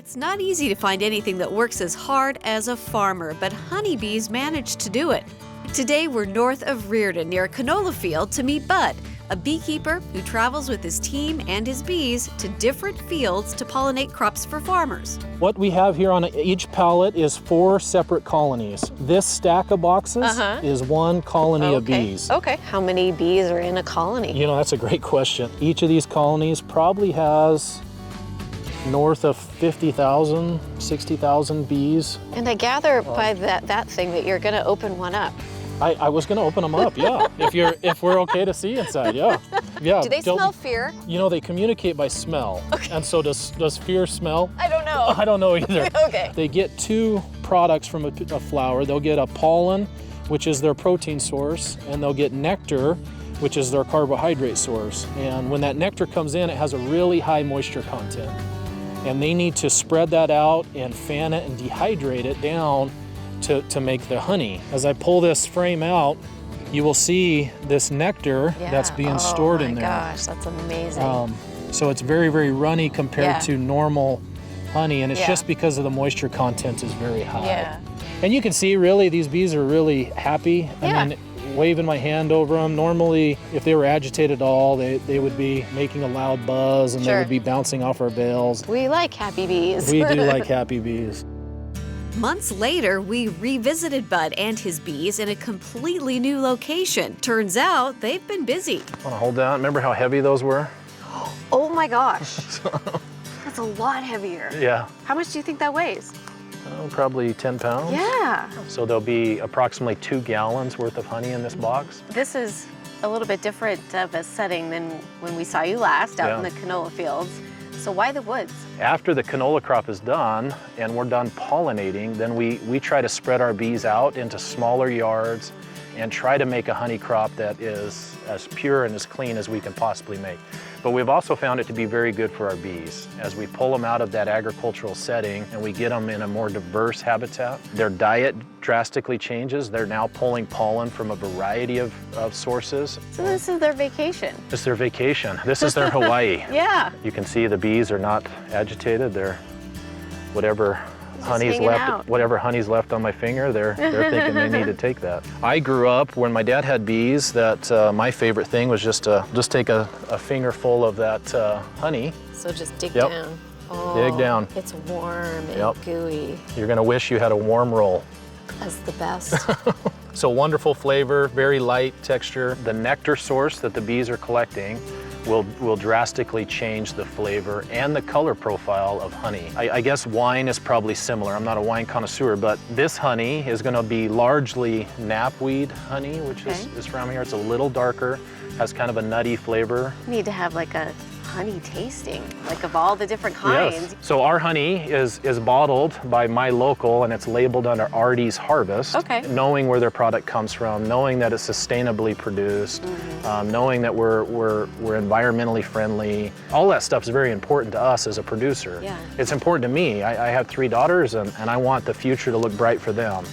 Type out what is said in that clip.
It's not easy to find anything that works as hard as a farmer, but honeybees managed to do it. Today, we're north of Reardan near a canola field to meet Bud, a beekeeper who travels with his team and his bees to different fields to pollinate crops for farmers. What we have here on each pallet is 4 separate colonies. This stack of boxes is 1 colony of bees. Okay. How many bees are in a colony? You know, that's a great question. Each of these colonies probably has north of 50,000, 60,000 bees. And I gather by that thing that you're going to open one up. I was going to open them up, yeah. if we're okay to see inside, yeah. Yeah. Do they smell fear? You know, they communicate by smell. Okay. And so does fear smell? I don't know. I don't know either. Okay. They get 2 products from a flower. They'll get a pollen, which is their protein source, and they'll get nectar, which is their carbohydrate source. And when that nectar comes in, it has a really high moisture content. And they need to spread that out and fan it and dehydrate it down to make the honey. As I pull this frame out, you will see this nectar that's being stored in there. Oh my gosh, that's amazing. So it's very, very runny compared to normal honey, and it's just because of the moisture content is very high. Yeah. And you can see really these bees are really happy. I mean, waving my hand over them. Normally, if they were agitated at all, they would be making a loud buzz and they would be bouncing off our bales. We like happy bees. We do like happy bees. Months later, we revisited Bud and his bees in a completely new location. Turns out they've been busy. Want to hold down? Remember how heavy those were? Oh my gosh. That's a lot heavier. Yeah. How much do you think that weighs? Oh, probably 10 pounds. Yeah. So there'll be approximately 2 gallons worth of honey in this box. This is a little bit different of a setting than when we saw you last out in the canola fields. So why the woods? After the canola crop is done and we're done pollinating, then we try to spread our bees out into smaller yards and try to make a honey crop that is as pure and as clean as we can possibly make. But we've also found it to be very good for our bees. As we pull them out of that agricultural setting and we get them in a more diverse habitat, their diet drastically changes. They're now pulling pollen from a variety of sources. So this is their vacation. This is their vacation. This is their Hawaii. Yeah. You can see the bees are not agitated. They're whatever honey's left on my finger, they're thinking they need to take that. I grew up when my dad had bees that my favorite thing was just take a finger full of that honey. So just dig down. Oh, dig down. It's warm and gooey. You're gonna wish you had a warm roll. That's the best. So wonderful flavor, very light texture. The nectar source that the bees are collecting will drastically change the flavor and the color profile of honey. I guess wine is probably similar. I'm not a wine connoisseur, but this honey is gonna be largely knapweed honey, which is from here. It's a little darker, has kind of a nutty flavor. You need to have like a honey tasting, like of all the different kinds. Yes. So our honey is bottled by My Local and it's labeled under Artie's Harvest. Okay. Knowing where their product comes from, knowing that it's sustainably produced, knowing that we're environmentally friendly. All that stuff is very important to us as a producer. Yeah. It's important to me. I have 3 daughters and I want the future to look bright for them.